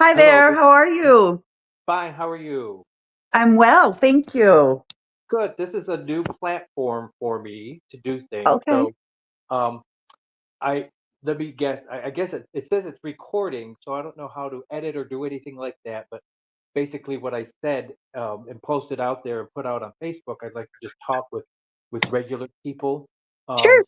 Hi Hello, there, how are you? fine. How are you? I'm well, thank you. Good. This is a new platform for me to do things. Okay, So, um, I let me guess. I guess it says it's recording, so I don't know how to edit or do anything like that. But basically, what I said and posted out there and put out on Facebook, I'd like to just talk with regular people sure, um,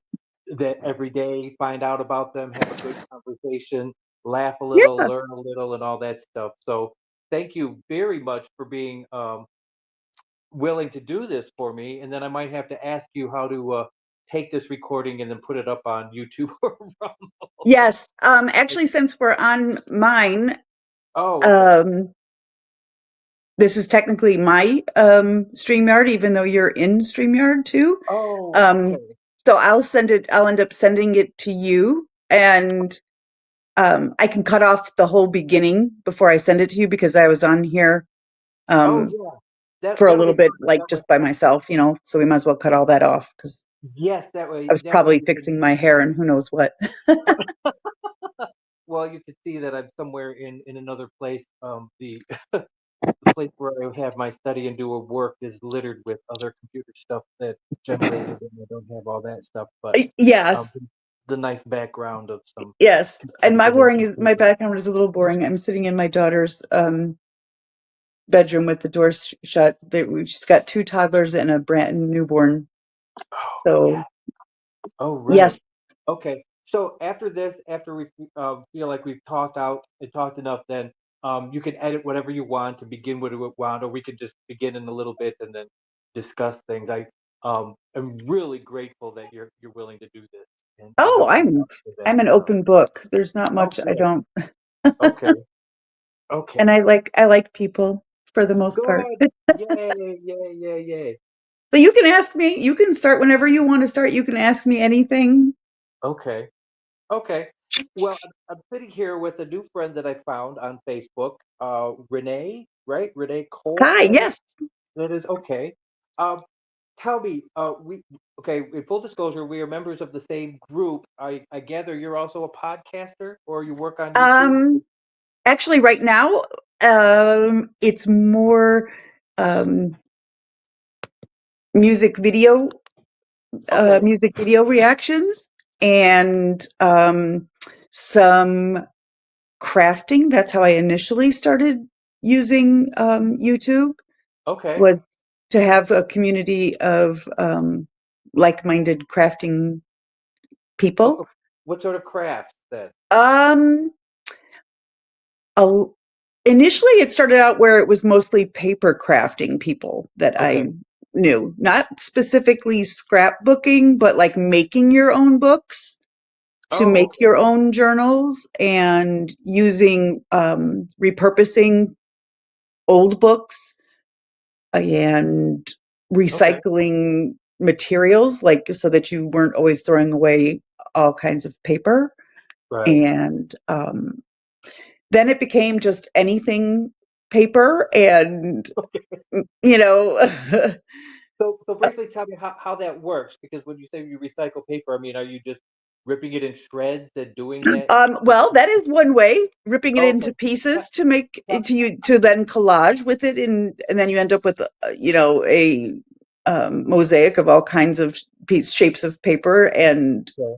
that every day, find out about them, have a good conversation, laugh a little, yeah. learn a little, and all that stuff. So, thank you very much for being willing to do this for me, and then I might have to ask you how to take this recording and then put it up on YouTube or Rumble. Yes, actually, since we're on mine, Oh, okay. um, this is technically my StreamYard, even though you're in StreamYard too. Oh, Um, okay. so I'll end up sending it to you, and I can cut off the whole beginning before I send it to you because I was on here Oh, um, yeah. for a That'll little be bit, perfect. like That way, just by myself, so we might as well cut all that off because yes, I was that way probably you can. fixing my hair and who knows what. Well, you can see that I'm somewhere in another place. The place where I have my study and do a work is littered with other computer stuff that generated, and I don't have all that stuff, but um, Yes, the nice background of some yes. And computers and my information. background is a little boring. I'm sitting in my daughter's bedroom with the doors shut. She's got two toddlers and a brand newborn. Oh, yeah. So Oh, yes. really? Okay. So after this, after we feel like we've talked out and talked enough, then you can edit whatever you want to begin what you want, or we can just begin in a little bit and then discuss things. I am really grateful that you're willing to do this and Oh, help me out with that. I'm an open book. There's not Oh, much I good. don't. Okay. And Okay. I like people for the most part. Good. Yay! Yay! Yay! Yay! So you can ask me. You can start whenever you want to start. You can ask me anything. Okay. Okay. Well, I'm sitting here with a new friend that I found on Facebook, Renee, right? Renee Cole, Hi. Yes. that is okay. Um, Tell me, okay, in full disclosure, we are members of the same group. I gather you're also a podcaster or you work on YouTube? Um. Actually, right now, it's more um, music video, Okay. music video reactions, and some crafting. That's how I initially started using YouTube. Okay. Was to have a community of like-minded crafting people. Okay. What sort of crafts then? Um, a, Initially, it started out where it was mostly paper crafting people that I Okay. knew, not specifically scrapbooking, but like making your own books to Oh, make okay. your own journals and using repurposing old books and Okay. recycling materials, like so that you weren't always throwing away all kinds of paper. Right. And then it became just anything paper and you know So briefly tell me how that works, because when you say you recycle paper, I mean, are you just ripping it in shreds and doing that? well, that is one way, ripping it into Okay. pieces Tell, to make tell it to you to then collage with it, and then you end up with a mosaic of all kinds of shapes of paper and me.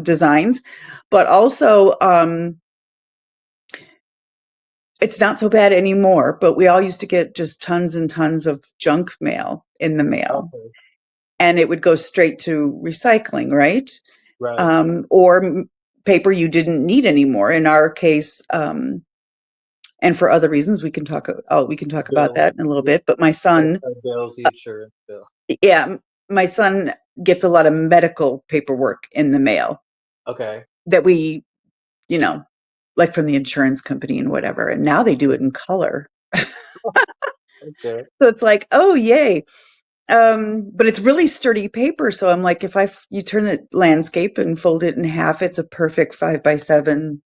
designs. But also it's not so bad anymore, but we all used to get just tons and tons of junk mail in the mail, Okay. and it would go straight to recycling, right? Right. Or paper you didn't need anymore. In our case, and for other reasons, we can talk about Bills, that in a little the bit. But my credit son, card bills, the insurance bill. yeah, my son gets a lot of medical paperwork in the mail Okay. that we, you know, like from the insurance company and whatever. And now they do it in color. Okay. So it's like, oh, yay. But it's really sturdy paper. So I'm like, if you turn the landscape and fold it in half, it's a perfect 5x7,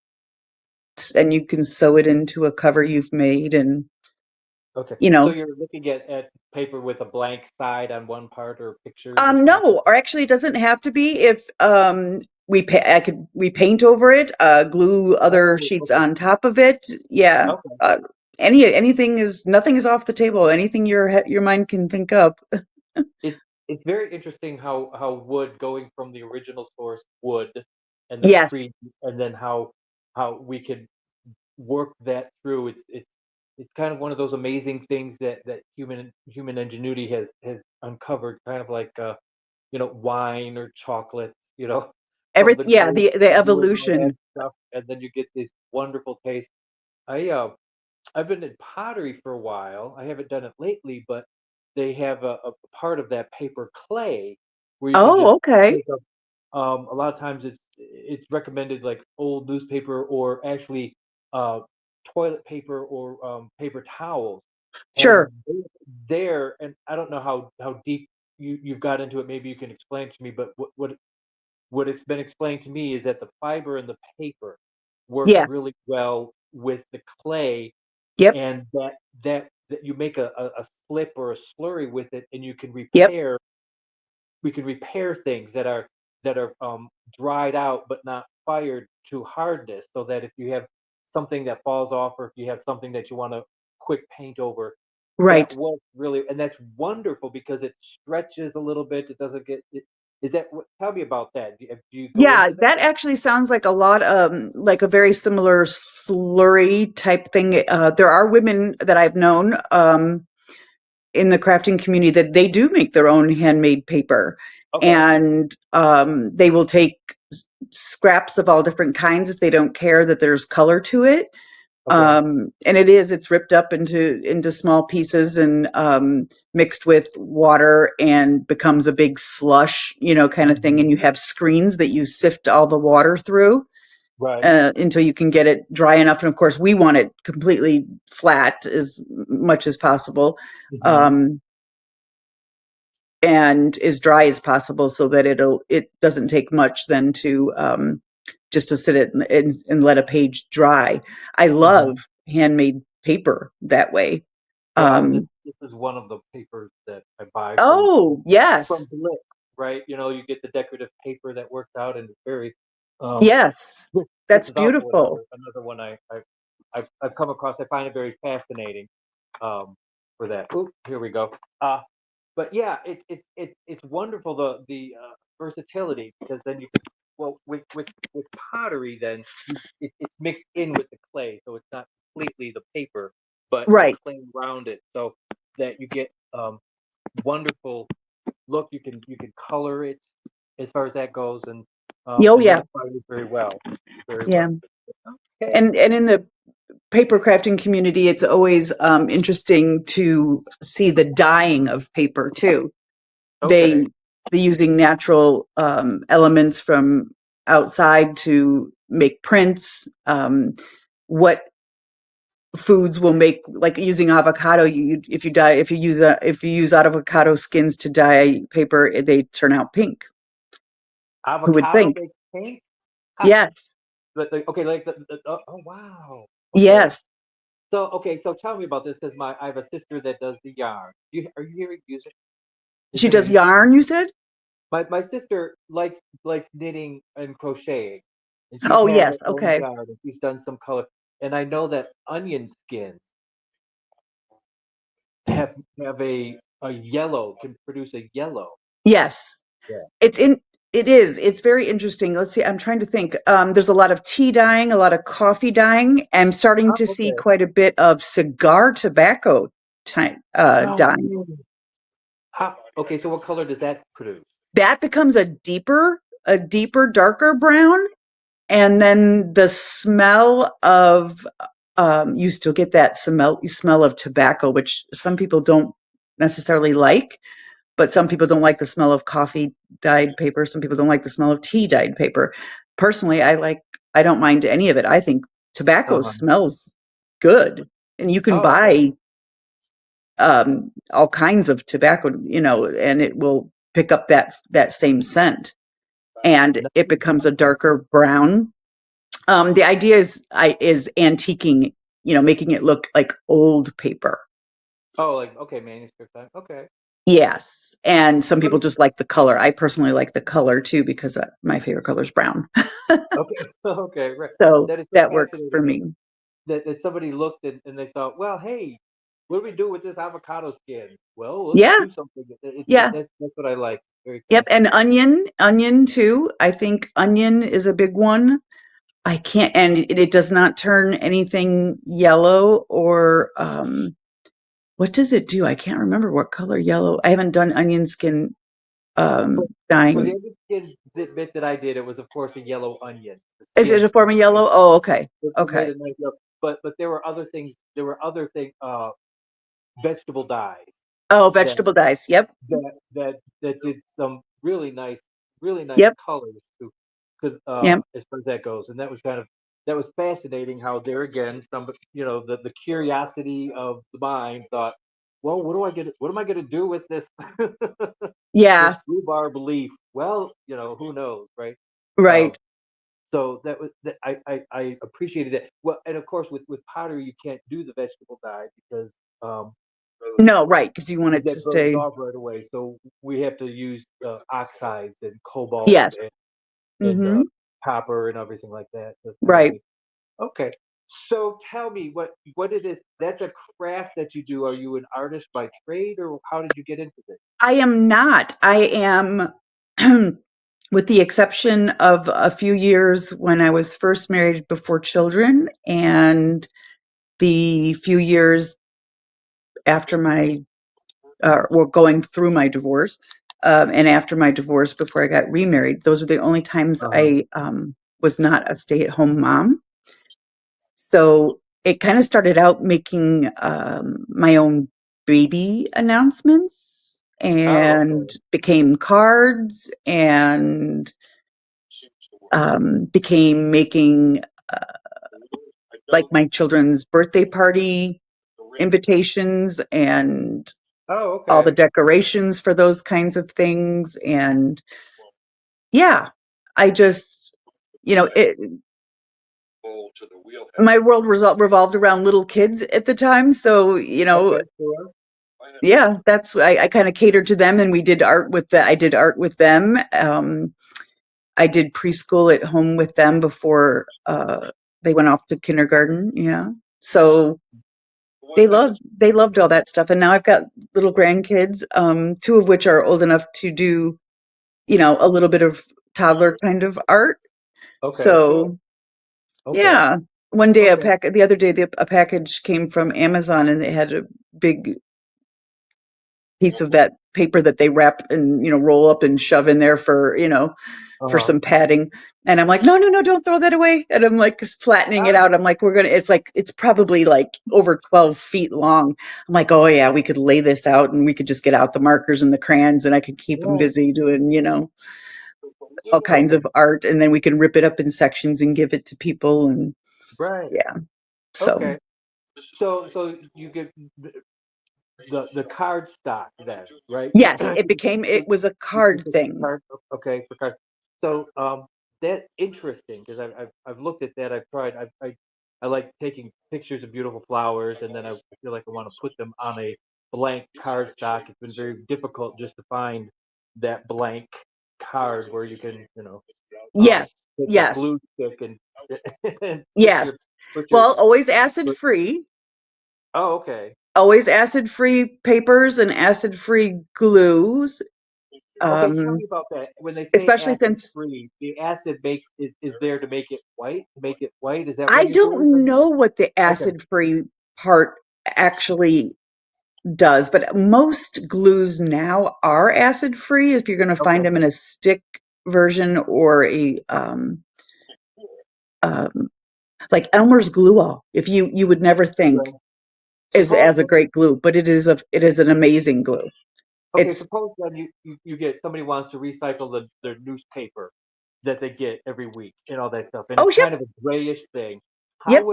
and you can sew it into a cover you've made. And, Okay. you So know, you're looking at paper with a blank side on one part or pictures or something like no, or that? actually, it doesn't have to be if, we paint over it, glue other Oh, sheets okay, on top of it. Yeah. okay. Nothing is off the table. Anything your mind can think of. It's very interesting how wood going from the original source wood and the Yes. tree and then how we can work that through. It's kind of one of those amazing things that human ingenuity has uncovered, kind of like wine or chocolate, from the Everything, yeah, grapes the and wood and all that evolution. stuff, and then you get this wonderful taste. I I've been in pottery for a while. I haven't done it lately, but they have a part of that paper clay where you can just Oh, okay. take up. A lot of times it's recommended like old newspaper or actually uh, toilet paper or paper towels, and Sure. there. And I don't know how deep you've got into it. Maybe you can explain to me. But what it's been explained to me is that the fiber and the paper work Yeah. really well with the clay, Yep. and that you make a slip or a slurry with it, and Yep. we can repair things that are dried out but not fired to hardness, so that if you have something that falls off or if you have something that you want to quick paint over, that Right. works really, and that's wonderful because it stretches a little bit. It doesn't get it. Is that what? Tell me about that. Do you go Yeah, into that? that actually sounds like a lot, like a very similar slurry type thing. There are women that I've known, in the crafting community that they do make their own handmade paper, Okay. and they will take scraps of all different kinds if they don't care that there's color to it. Okay. And it's ripped up into small pieces and mixed with water and becomes a big slush, kind of thing. And Mhm. you have screens that you sift all the water through Right. until you can get it dry enough. And of course, we want it completely flat as much as possible. Mhm. Um, and as dry as possible so that it doesn't take much then to just to sit it and let a page dry. I love Mhm. handmade paper that way. Yeah, this um this is one of the papers that I buy oh, from yes, Blick, right? You get the decorative paper that works out, and it's very. Um, yes, this that's is also beautiful. another one I've come across. I find it very fascinating. Um, for that. Oop, here we go. But yeah, it's wonderful the versatility, because then you can, well, with pottery, then it's mixed in with the clay, so it's not completely the paper but the Right. clay around it, so that you get wonderful look. You can color it as far as that goes, Oh, and then yeah. it fires very well, very Yeah. well. Okay, And in the paper crafting community, it's always interesting to see the dyeing of paper too. okay. They using natural elements from outside to make prints. What foods will make, like using avocado? If you use avocado skins to dye paper, they turn out pink. Who would Avocado think? makes paint. Ha, Yes, okay, like oh wow, okay. yes. So tell me about this, because my I have a sister that does the yarn. Are you hearing music? Is She there does music? yarn, you said? My sister likes knitting and crocheting, and she's Oh, had yes. her own Okay. yarn, and she's done some color. And I know that onion skins have a yellow, can produce a yellow. Yes. Yeah. It's in it is. It's very interesting. Let's see. I'm trying to think. There's a lot of tea dyeing, a lot of coffee dyeing. I'm starting Oh, to see okay. quite a bit of cigar tobacco No dyeing. way. Okay, so what color does that produce? That becomes a deeper, darker brown, and then the smell of you still get that smell of tobacco, which some people don't necessarily like. But some people don't like the smell of coffee dyed paper. Some people don't like the smell of tea dyed paper. Personally, I don't mind any of it. I think tobacco Uh-huh. smells good. And you can Oh, okay. buy all kinds of tobacco, and it will pick up that same scent, and No- it becomes a darker brown. The idea is antiquing, making it look like old paper. Oh, like, okay, manuscript time. Okay. Yes. And some people just like the color. I personally like the color too because my favorite color is brown. Okay, okay, right. So That is so that works for fascinating that me. that somebody looked and they thought, well, hey, what do we do with this avocado skin? Well, let's Yeah. do something. Yeah. That's what I like. Very Yep. And fascinating. onion too. I think onion is a big one. I can't, and it does not turn anything yellow or, what does it do? I can't remember what color yellow. I haven't done onion skin, For, for the dyeing. other skin bit that I did, it was of course a yellow onion. The Is it skin a form of yellow? Oh, okay. it made Okay. a nice yellow. But there were other things. There were other things. Vegetable dyes Oh, that vegetable dyes. Yep. that did some really nice Yep. colors too, because Yep. as far as that goes, and that was fascinating. How there again, some the curiosity of the mind thought, well, what do I get? What am I going to do with this this Yeah. rhubarb leaf? Well, who knows, right? Um, Right. so that was that I appreciated that. Well, and of course with pottery you can't do the vegetable dye because um, No, right. Because you want it to that burns stay. off right away. So we have to use oxides and cobalt Yes. and Hmm. copper and everything like that to make Right. it. Okay. So tell me what it is. That's a craft that you do. Are you an artist by trade, or how did you get into this? I am not. I am, with the exception of a few years when I was first married before children and the few years after well, going through my divorce, and after my divorce before I got remarried. Those were the only times Uh-huh. I was not a stay at home mom. So it kind of started out making my own baby announcements Oh, and okay. became cards and became making like my children's birthday party invitations and Oh, all the okay. decorations for those kinds of things. And yeah, I just, it, my world revolved around little kids at the time. So, Okay, sure. yeah, I kind of catered to them and we did art with I did art with them. I did preschool at home with them before, they went off to kindergarten. Yeah. So they loved all that stuff. And now I've got little grandkids, two of which are old enough to do, a little bit of toddler kind of art. Okay, sure. So Okay. yeah, one day Okay. the other day a package came from Amazon and it had a big piece of that paper that they wrap and roll up and shove in there for for Uh-huh. some padding. And I'm like, no, no, no, don't throw that away. And I'm like flattening it Ah, out. I'm like, it's probably like over 12 feet long. I'm like, oh yeah, we could lay this out and we could just get out the markers and the crayons and I could keep them right. busy doing, all kinds Okay. of art. And then we can rip it up in sections and give it to people. And Right. yeah, so Okay. So you get the card stock then, right? yes, it was a card It's a thing. card. Okay, for card. So that's interesting because I've looked at that. I've tried. I like taking pictures of beautiful flowers, and then I feel like I want to put them on a blank card stock. It's been very difficult just to find that blank card where you can, um, Yes, take a yes, glue stick and and yes. put your Well, always acid put, free. oh, okay. Always acid free papers and acid free glues. Okay, tell Um, me about that. When they say especially acid since free, the acid makes is there to make it white? To make it white? Is that I what you're doing? don't know what the Okay, acid free part actually does, but most glues now are acid free if you're going to find okay, them in a stick version or a um, like Elmer's glue all. If you would never think okay. is Suppose as a great glue, but it is an amazing glue. okay, It's suppose then you get somebody wants to recycle their newspaper that they get every week and all that stuff, and oh it's yep, kind of a grayish thing. yep,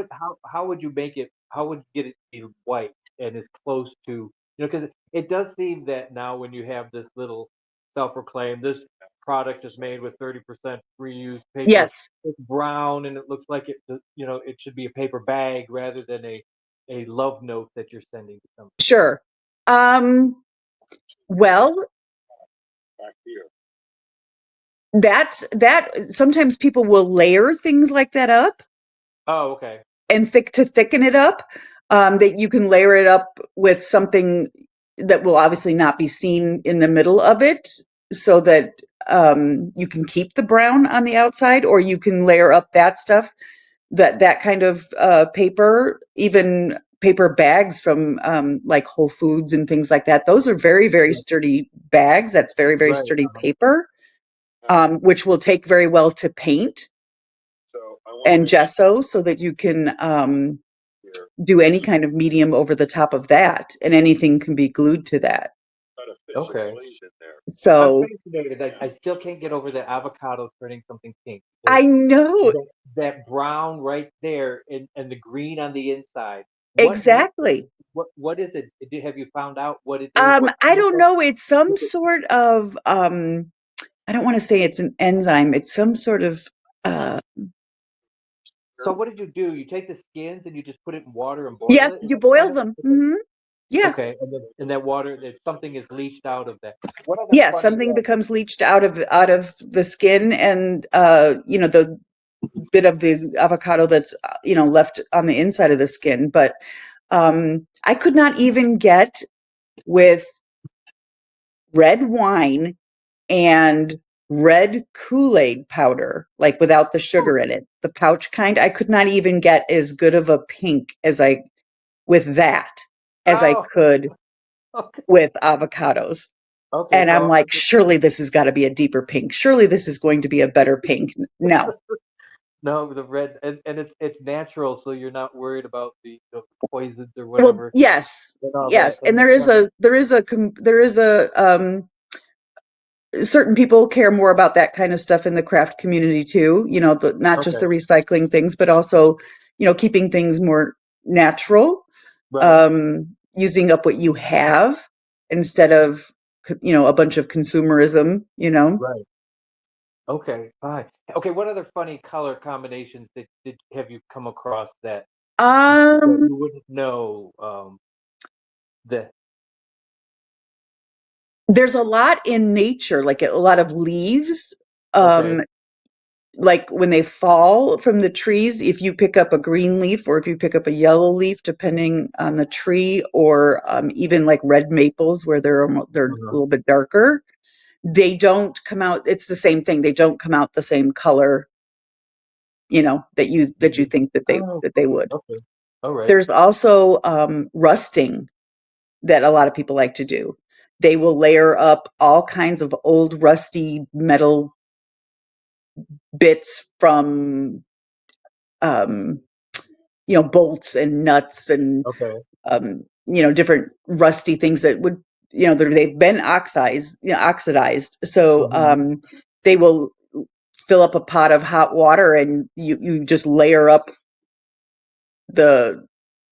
How would you make it? How would you get it to be white and as close to because it does seem that now when you have this little self-proclaimed this product is made with 30% reused paper, yes, it's brown and it looks like it should be a paper bag rather than a love note that you're sending to somebody. sure. Um, Well, that sometimes people will layer things like that up Oh, okay. and thicken it up. That you can layer it up with something that will obviously not be seen in the middle of it, so that you can keep the brown on the outside, or you can layer up that stuff, that kind of paper, even paper bags from like Whole Foods and things like that. Those are very, very Yeah, sturdy bags. That's very, very right. sturdy paper, which will take very well to paint and gesso, so that you can do any kind of medium over the top of that, and anything can be glued to that. Okay. I'm So fascinated. I still can't get over the avocado turning something pink because I know that brown right there and the green on the inside. What makes it? exactly. What is it? Have you found out what it is? What I don't chemical? know. It's some Is it- sort of I don't want to say it's an enzyme. It's some sort of uh So what did you do? You take the skins and you just put it in water and boil yeah, it? Is you that kind boil of them. Yeah. okay? And then in that water, that something is leached out of that. What other Yeah, funny? something becomes leached out of the skin, and the bit of the avocado that's left on the inside of the skin. But I could not even get with red wine and red Kool-Aid powder, like without the sugar in it, the pouch kind. I could not even get as good of a pink with that as I Oh, could okay. with avocados. Okay. And I'm Well, like, surely this has got to be a deeper pink. Surely this is going to be a better pink. No. no, the red and it's natural, so you're not worried about the poisons or Well, whatever yes. and all that. Yes. And And the chemi there is a certain people care more about that kind of stuff in the craft community too, not just the okay, recycling things, but also, keeping things more natural, right, using up what you have instead of, a bunch of consumerism. right. Okay, fine. Okay, what other funny color combinations did have you come across that Um, you wouldn't know that there's a lot in nature, like a lot of leaves. okay. Um, like when they fall from the trees, if you pick up a green leaf or if you pick up a yellow leaf, depending on the tree, or even like red maples where they're a Uh-huh. little bit darker, they don't come out. It's the same thing. They don't come out the same color, that you Mhm. think that they Oh, that they would. okay. All right. There's also rusting that a lot of people like to do. They will layer up all kinds of old rusty metal bits from um, bolts and nuts and Okay. different rusty things that would, they've been oxidized. So Mhm. they will fill up a pot of hot water, and you just layer up the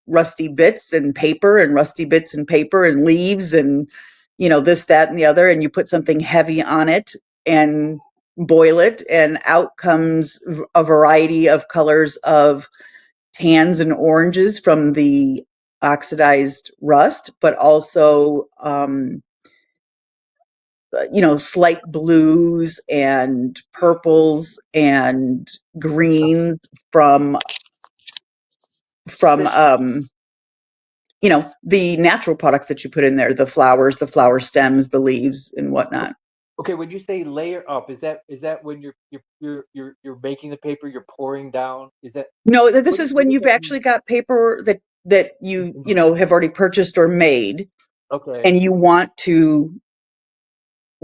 rusty bits and paper, and rusty bits and paper and leaves, and this, that, and the other, and you put something heavy on it and boil it, and out comes a variety of colors of tans and oranges from the oxidized rust, but also slight blues and purples and greens from from Th- um the natural products that you put in there, the flowers, the flower stems, the leaves, and whatnot. Okay, when you say layer up, is that when you're making the paper, you're pouring down? Is that No, this is what when does you've that mean? actually got paper that have already purchased or made, Okay. and you want to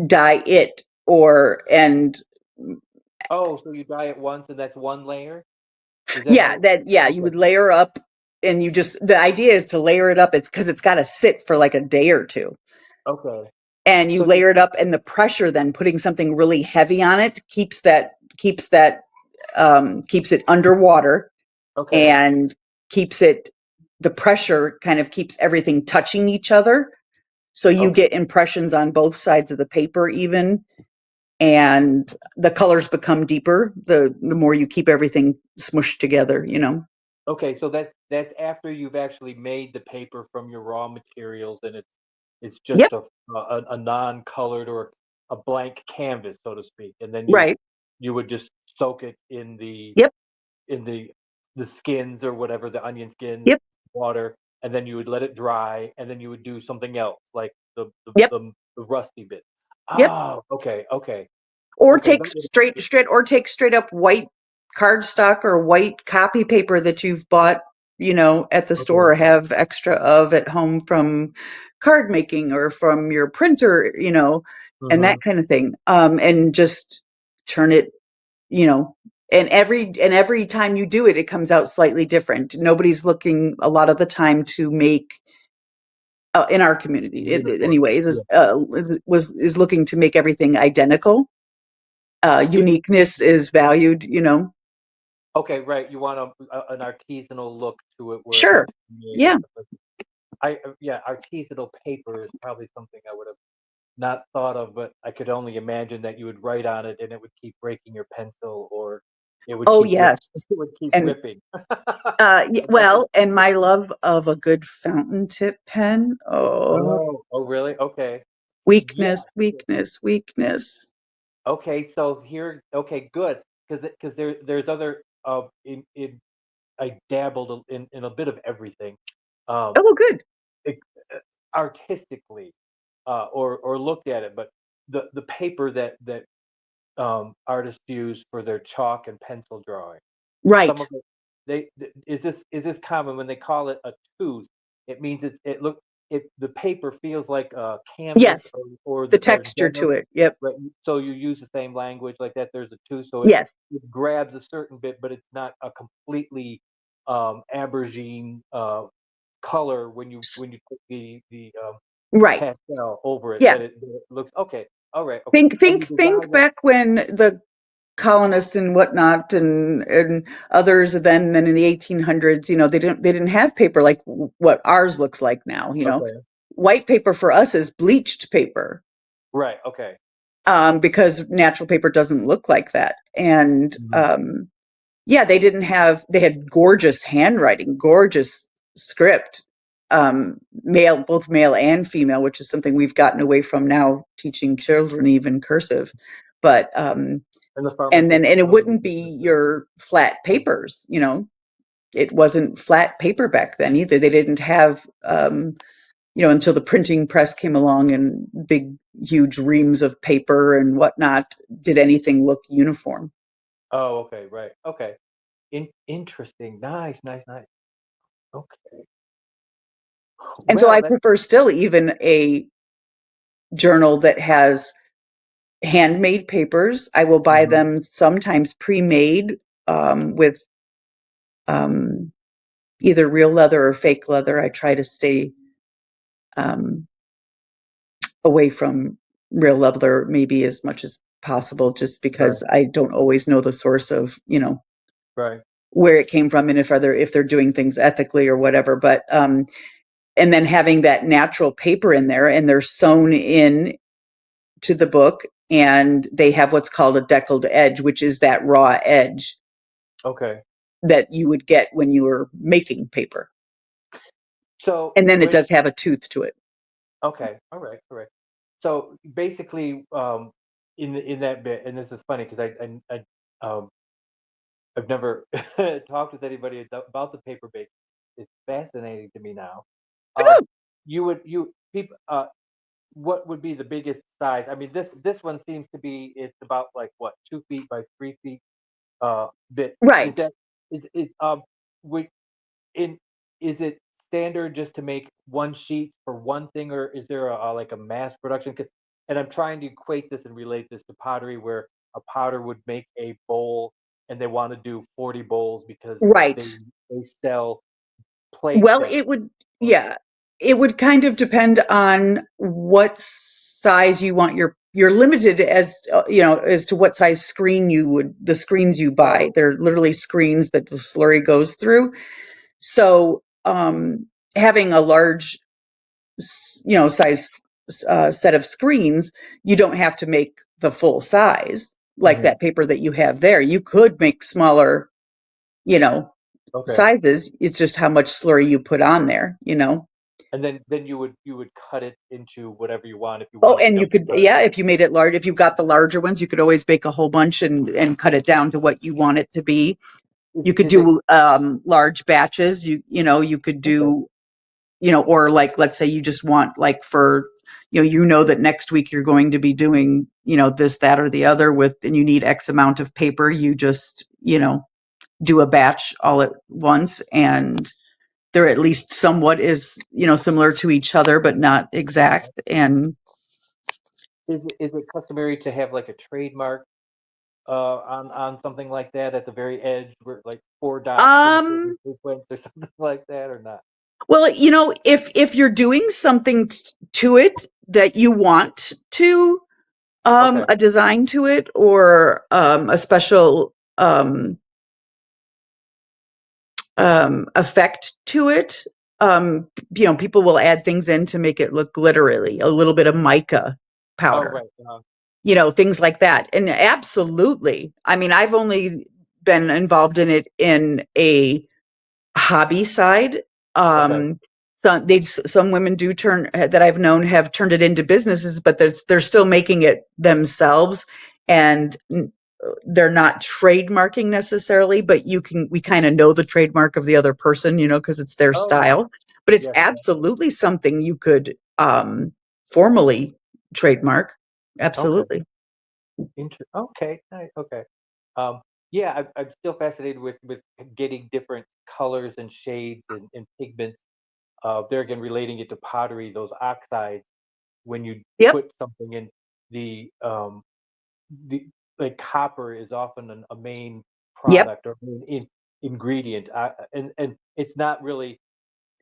dye it, or and Oh, so you dye it once and that's one layer? Is that what yeah, it you okay. would layer up, and the idea is to layer it up. It's because it's got to sit for like a day or two, Okay. and you So you layer it up, and the pressure, then putting something really heavy on it, keeps it underwater, okay. and keeps it the pressure kind of keeps everything touching each other, so you Okay. get impressions on both sides of the paper even, and the colors become deeper the more you keep everything smushed together. Okay, so that's after you've actually made the paper from your raw materials and it's It's Yep. just a non-colored or a blank canvas, so to speak, and then Right. you would just soak it Yep. in the skins or whatever, the onion skins, Yep. water, and then you would let it dry, and then you would do something else, like Yep. the rusty bit. Yep. Oh, okay, okay, Or okay. take That makes straight up white cardstock or white copy paper that you've bought, at the store okay. or have extra of at home from card making or from your printer, and that Mhm. kind of thing. And just turn it, you know, and every time you do it, it comes out slightly different. Nobody's looking a lot of the time to make in our community, Uniform. anyways, Yeah. is looking to make everything identical. Yeah. Uniqueness is valued, Okay, right. You want an artisanal look to it where Sure. it's made and Yeah. stuff like yeah, artisanal paper is probably something I would have not thought of, but I could only imagine that you would write on it and it would keep breaking your pencil or it would Oh, keep rip yes. it would keep And, ripping. well, and my love of a good fountain tip pen. Oh, Oh, really? Okay. Yeah. weakness, weakness, weakness. Okay, so here okay, good, because there's other, in I dabbled in a bit of everything, um, Oh, good. it artistically, or looked at it, but the paper that artists use for their chalk and pencil drawing. Some Right. of it is this common when they call it a tooth, it means the paper feels like canvas Yes. or The or texture to denim, it. Yep. right? So you use the same language like that. There's a tooth, so Yes. it grabs a certain bit, but it's not a completely aubergine color when you put the Right. pastel over it Yeah. that it looks okay. All right, okay. Think, And you think, think design them. back when the colonists and whatnot and others then in the 1800s, they didn't have paper like what ours looks like now. Okay. White paper for us is bleached paper, Right. Okay. because natural paper doesn't look like that. And Mhm. yeah, they had gorgeous handwriting, gorgeous script, both male and female, which is something we've gotten away from now, teaching children even cursive. But And the and pharmaceutical it wouldn't business. be your flat papers, it wasn't flat paper back then either. They didn't have until the printing press came along and big huge reams of paper and whatnot did anything look uniform. Oh, okay, right. Okay. Interesting. Nice, nice, nice. Okay. And so Well, I that's prefer still even a journal that has handmade papers. I will buy mhm. them sometimes pre-made, with um, either real leather or fake leather. I try to stay um, away from real leather maybe as much as possible, just Right, because I don't always know the source of, right. where it came from and if they're doing things ethically or whatever. But and then having that natural paper in there and they're sewn in to the book, and they have what's called a deckled edge, which is that raw edge Okay. that you would get when you were making paper. So And then it when does have a tooth to it. okay, all right, all right. So basically, in that bit, and this is funny because I've never talked with anybody about the paper bake. It's fascinating to me now. Um, you people what would be the biggest size? I mean, this one seems to be it's about like what 2 feet by 3 feet bit. Is Right. that is would in is it standard just to make one sheet for one thing, or is there like a mass production? And I'm trying to equate this and relate this to pottery, where a potter would make a bowl and they want to do 40 bowls because Right. they sell plates Well, that it would, or yeah, it would kind of depend on what size you want you're limited as to what size the screens you buy. oh They're literally screens that the slurry goes through. So, having a large, size set of screens, you don't have to make the full size like mhm, that paper that you have there. You could make smaller, you know, okay sizes. It's just how much slurry you put on there. And then you would cut it into whatever you want if you Oh, wanted and them you to could, cut it. yeah, if you made it large, if you got the larger ones, you could always bake a whole bunch and cut it down to what you want it to be. You could Is it do large batches. You could okay? do, or like, let's say you just want like for, you know that next week you're going to be doing, this, that, or the other with, and you need X amount of paper. You just, do a batch all at once, and they're at least somewhat is, similar to each other, but not exact. And Is it customary to have like a trademark on something like that at the very edge, where like four dots in a certain um sequence or something like that, or not? well, if you're doing something to it that you want to, Okay. a design to it, or a special effect to it, people will add things in to make it look glittery, a little bit of mica Oh, powder, right. things like that. And absolutely, I mean, I've only been involved in it in a hobby side. Okay. Some women do turn that I've known have turned it into businesses, but they're still making it themselves, and they're not trademarking necessarily, but we kind of know the trademark of the other person, because it's their Oh, okay. style. But it's Yes. Yes. absolutely something you could formally trademark. Okay. Absolutely. Okay. Okay. Um, yeah, I'm still fascinated with getting different colors and shades and pigments. There again, relating it to pottery, those oxides, when you Yep. put something in the like copper is often a main Yep. product or main ingredient, and it's not really.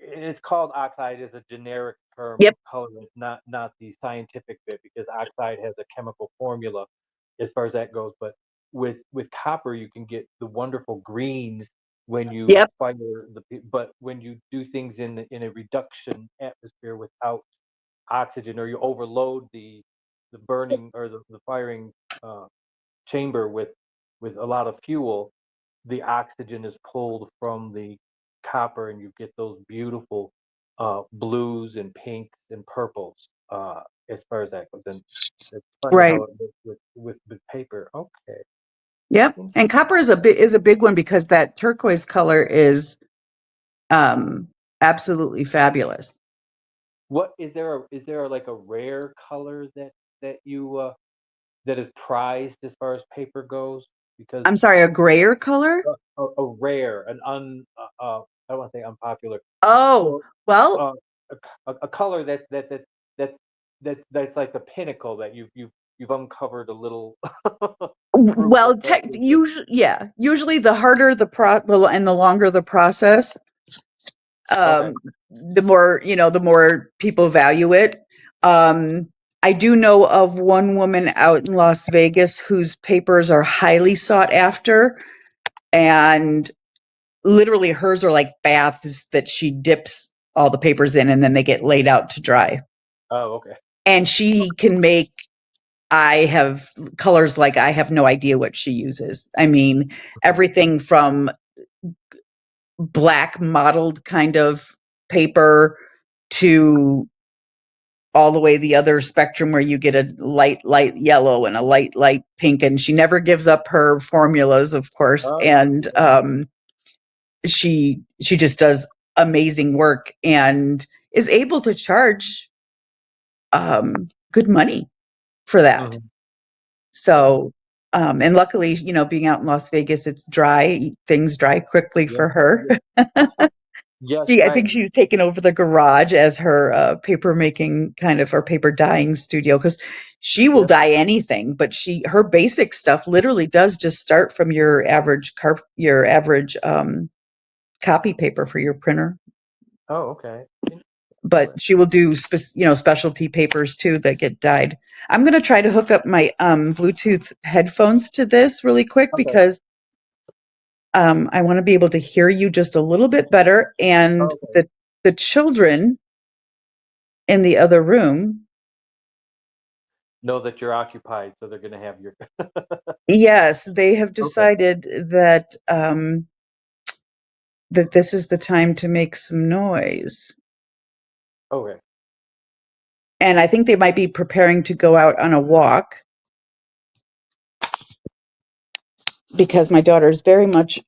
It's called oxide as a generic term of Yep. colorant, not the scientific bit, because oxide has a chemical formula as far as that goes. But with copper, you can get the wonderful greens when you Yep. fire but when you do things in a reduction atmosphere without oxygen, or you overload the burning or the firing uh, chamber with a lot of fuel, the oxygen is pulled from the copper, and you get those beautiful blues and pinks and purples, as far as that goes. And it's funny Right. how it works with paper. Okay. Yep. And Interesting. copper is a big one because that turquoise color is um absolutely fabulous. What is there like a rare color that you that is prized as far as paper goes? Because I'm sorry, a grayer color? a rare, an I don't want to say unpopular, Oh, well, well, uh, a color that's that's like the pinnacle that you've uncovered a little proof of what this is. usually, yeah, usually the harder and the longer the process, Okay. the more people value it. I do know of one woman out in Las Vegas whose papers are highly sought after, and literally hers are like baths that she dips all the papers in and then they get laid out to dry. Oh, okay. And she can make, I have colors like I have no idea what she uses. I mean, everything from black mottled kind of paper to all the way the other spectrum where you get a light yellow and a light pink. And she never gives up her formulas, of course. Oh, And yeah. she just does amazing work and is able to charge good money for that. Mhm. Oh, So and luckily, being out in Las Vegas, it's dry. Things dry quickly yeah. for her. Yeah. Yes, I right. think she's taken over the garage as her paper making kind of, or paper dyeing studio, because she will Yes. dye anything. But her basic stuff literally does just start from your average copy paper for your printer. Oh, okay. But she will do specialty papers too that get dyed. I'm going to try to hook up my Bluetooth headphones to this really quick Okay. because I want to be able to hear you just a little bit better, and Okay. the children in the other room, Know that you're occupied, so they're gonna have your yes, they have Okay. decided that this is the time to make some noise. Okay. And I think they might be preparing to go out on a walk because my daughter is very much,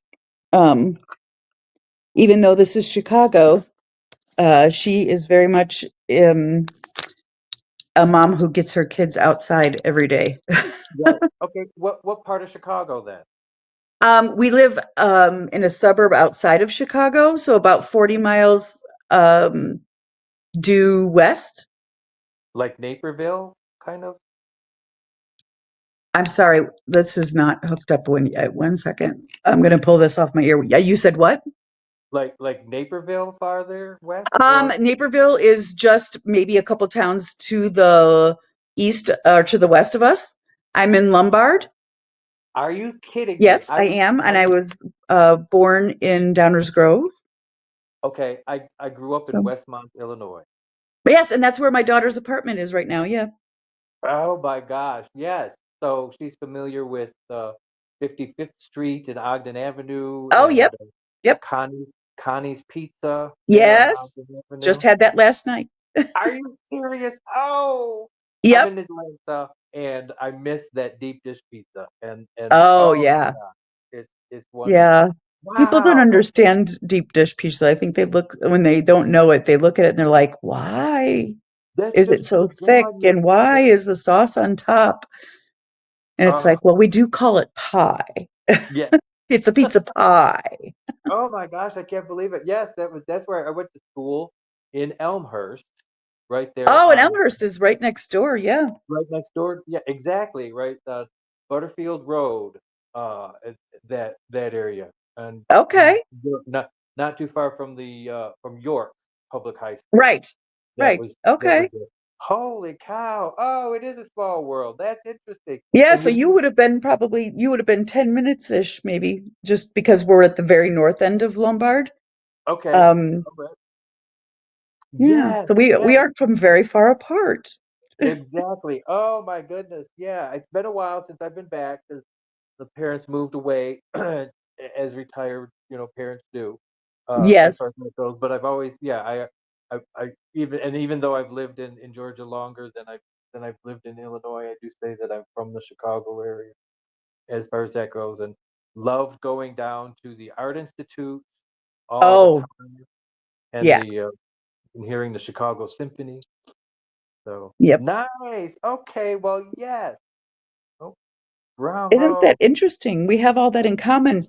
um, even though this is Chicago, she is very much a mom who gets her kids outside every day. Right. Okay. What part of Chicago then? We live in a suburb outside of Chicago, so about 40 miles um, due west. Like Naperville, kind of? I'm sorry, this is not hooked up. One second, I'm going to pull this off my ear. Yeah, you said what? Like Naperville farther west, or Naperville is just maybe a couple towns to the east or to the west of us. I'm in Lombard. are you kidding me? Yes, I am, I and I was born in Downers Grove. okay, I grew up in So, Westmont, Illinois. but yes, and that's where my daughter's apartment is right now. Yeah. Oh my gosh, yes. So she's familiar with 55th Street and Ogden Avenue Oh, yep, and yep, Connie Connie's Pizza there on yes. Ogden Just Avenue. had that last night. Are you serious? Oh, I'm Yep. in Atlanta and I miss that deep dish pizza and Oh, oh my yeah, God, it's yeah. wonderful. People don't Wow. Okay. understand deep dish pizza. I think they look when they don't know it. They look at it and they're like, "Why That's is just it so thick? lasagna. And why is the sauce on top?" And it's Oh, like, well, we do call it pie. yeah. It's a pizza pie. Oh my gosh, I can't believe it. Yes, that's where I went to school in Elmhurst, right there Oh, and on Elmhurst is right next door. Yeah. right next door. Yeah, exactly, right. Butterfield Road, that area, and Okay. not too far from the from York Public High School. Right. That Right. was that was Okay. it. Holy cow! Oh, it is a small world. That's interesting. Yeah. And So would you you would have been probably, you would have been 10 minutes ish, maybe, just because we're at the very north end of Lombard. okay? Um, All right. yeah. Yes, So we yes. aren't from very far apart. Exactly. Oh my goodness. Yeah, it's been a while since I've been back because the parents moved away as retired, parents do, as Yes. far as that goes. But I've always, yeah, even though I've lived in Georgia longer than I've lived in Illinois, I do say that I'm from the Chicago area as far as that goes, and love going down to the Art Institute all the Oh, time and yeah. the and hearing the Chicago Symphony. So Yep. nice. Okay. Well, yes. Oh, Isn't that bravo. interesting? We have all that in common.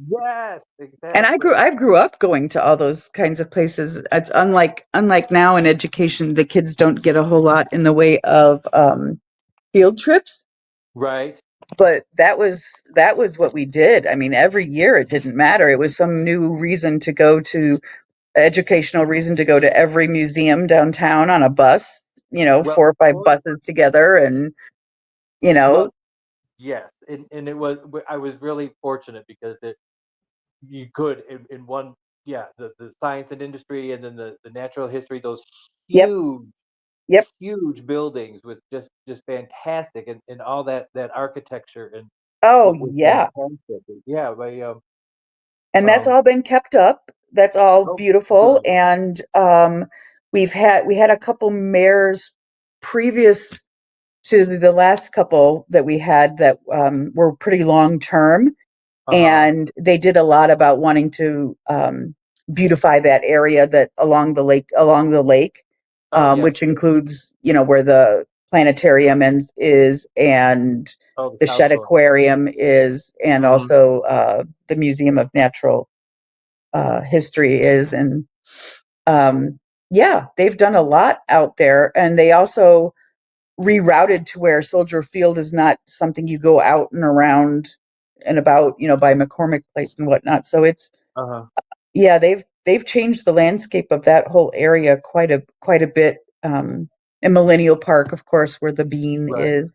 Yes, And exactly. I grew up going to all those kinds of places. It's unlike now in education, the kids don't get a whole lot in the way of field trips. Right. But that was what we did. I mean, every year it didn't matter. It was some new reason to go to educational reason to go to every museum downtown on a bus. Well, 4 or 5 well, buses together, and you know, well, yes. And I was really fortunate because you could in one, yeah, the science and industry and then the natural history, those yep, huge, yep. huge buildings with just fantastic and all that architecture and Oh was yeah. fantastic. Yeah, And that's um all been kept up. That's all oh beautiful. good. And we had a couple mayors previous to the last couple that we had that were pretty long term, Uh-huh. and they did a lot about wanting to beautify that area that along the lake, Oh yes. which includes where the planetarium is and Oh, the the South Shed Shore. Aquarium is, and Mhm. also the Museum of Natural History is, and um, yeah, they've done a lot out there, and they also rerouted to where Soldier Field is not something you go out and around and about, by McCormick Place and whatnot. So it's, Uh-huh. yeah, they've changed the landscape of that whole area quite a bit. In Millennial Park, of course, where the bean Right. is.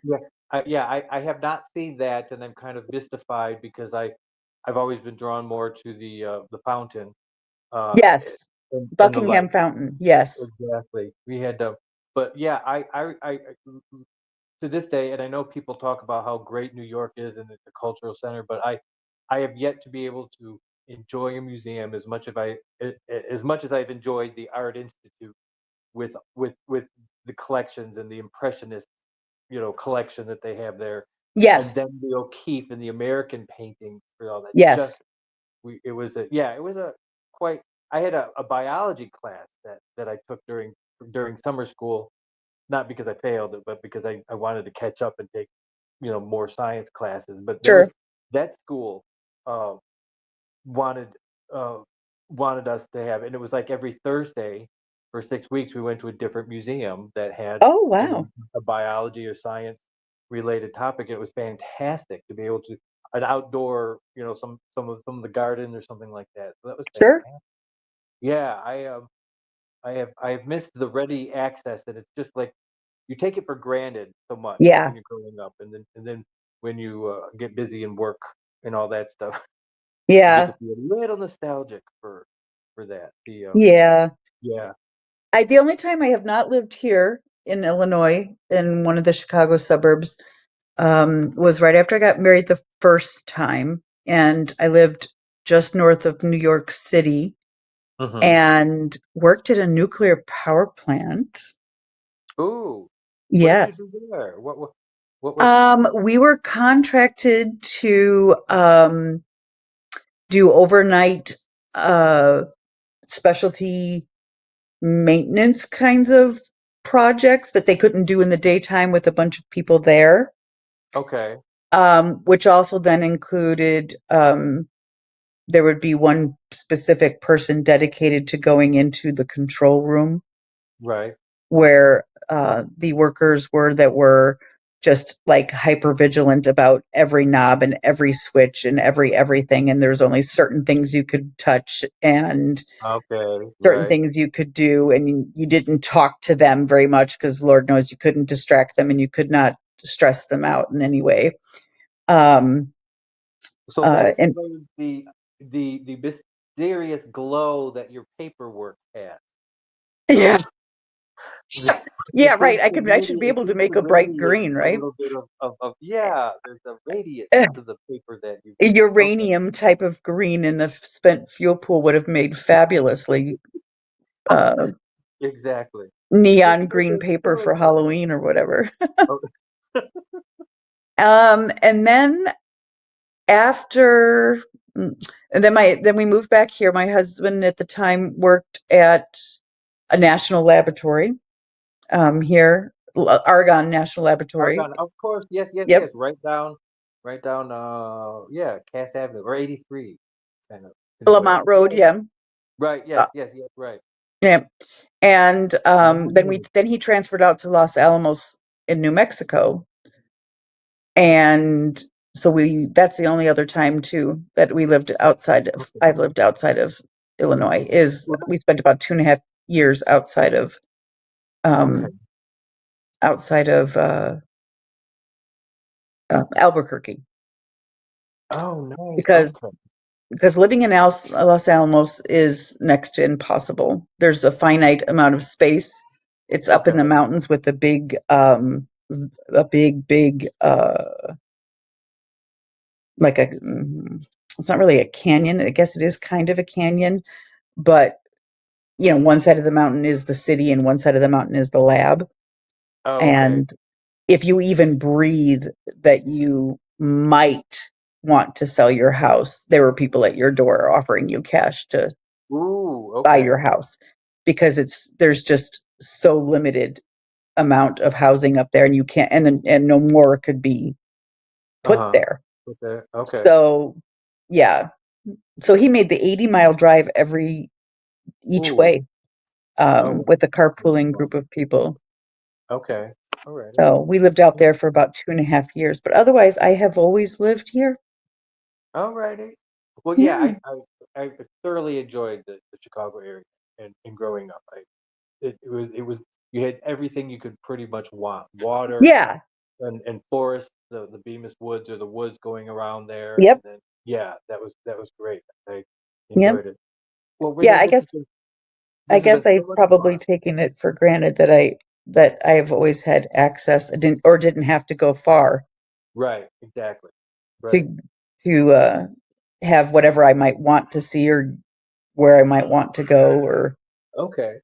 Yeah. I have not seen that, and I'm kind of mystified because I've always been drawn more to the fountain, uh, Yes, and the Buckingham light. Fountain. Yes, Exactly. We had, but yeah, to this day, and I know people talk about how great New York is and it's a cultural center, but I have yet to be able to enjoying a museum as much as I've enjoyed the Art Institute with the collections and the impressionist, collection that they have there, and Yes. then the O'Keeffe and the American paintings for all that. Just Yes. we it was a quite. I had a biology class that I took during summer school, not because I failed it, but because I wanted to catch up and take more science classes. But there was Sure. that school uh, wanted uh, wanted us to have, and it was like every Thursday for 6 weeks we went to a different museum that had Oh, you know wow. a biology or science related topic. It was fantastic to be able to an outdoor, some of the garden or something like that. So that was Sure. fantastic. Yeah, I have missed the ready access, and it's just like you take it for granted so much Yeah. when you're growing up, and then when you get busy and work and all that stuff, you get to Yeah. be a little nostalgic for that. Yeah. Yeah. The only time I have not lived here in Illinois, in one of the Chicago suburbs, was right after I got married the first time, and I lived just north of New York City Mhm. and worked at a nuclear power plant. Ooh, what did you Yes. do there? What We were contracted to do overnight uh, specialty maintenance kinds of projects that they couldn't do in the daytime with a bunch of people there, okay, which also then included there would be one specific person dedicated to going into the control room right. where the workers were that were just like hyper vigilant about every knob and every switch and everything, and there's only certain things you could touch and Okay, certain right. things you could do, and you didn't talk to them very much because Lord knows you couldn't distract them and you could not stress them out in any way. Um, So that and explains the mysterious glow that your paperwork has. yeah, It yeah, right. seems to I should be it able to seems to make a bright radiate green, a right? little bit of yeah, there's a radiance to the paper that you A get. Okay. uranium type of green in the spent fuel pool would have made fabulously uh, Exactly. Just neon to make green it paper so for Halloween or whatever. oh, And then after, mm, and then we moved back here. My husband at the time worked at a national laboratory here, Argonne National Laboratory. Argon, of course, yes, yes, Yep, yes. Right down yeah, Cass Avenue or 83 kind of in a way. Lamont Road. Yeah. Yeah, Right, yes, uh, yes, yes, right. yeah. And Mhm. then he transferred out to Los Alamos in New Mexico, and so we that's the only other time too that we lived outside of Okay. I've lived outside of Illinois is Well, that we spent about 2.5 years okay. um outside of Albuquerque Oh, nice. because Okay. living in Los Alamos is next to impossible. There's a finite amount of space. It's up in the Okay. mountains with a big like it's not really a canyon. I guess it is kind of a canyon, but one side of the mountain is the city and one side of the mountain is the lab. Oh, okay. And if you even breathe that you might want to sell your house, there were people at your door offering you cash to Ooh, buy your okay. house because there's just so limited amount of housing up there and you can't and no more could be put Uh-huh. there. Okay. Okay. So yeah. So he made the 80-mile drive every each Ooh. way Oh, wow. with a That's carpooling fun. group of people. Okay. Alrighty. So we lived out there for about 2.5 years, but otherwise I have always lived here. Alrighty. Well, yeah, Yeah. I thoroughly enjoyed the Chicago area and growing up. It was you had everything you could pretty much want. Water Yeah. and forests, the Bemis Woods or the woods going around there, and Yep. then yeah, that was great. I Yep. enjoyed it. Well, Yeah, Renee, I this has guess been so I've much probably fun. taken it for granted that I have always had access. I didn't have to go far Right, exactly. Right. to to have whatever I might want to see or where I might want to go or, Okay.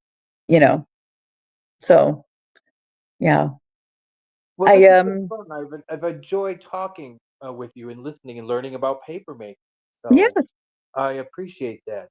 you know. So, yeah. Well, I this has been fun. I've enjoyed talking with you and listening and learning about paper making. yeah, So I appreciate that.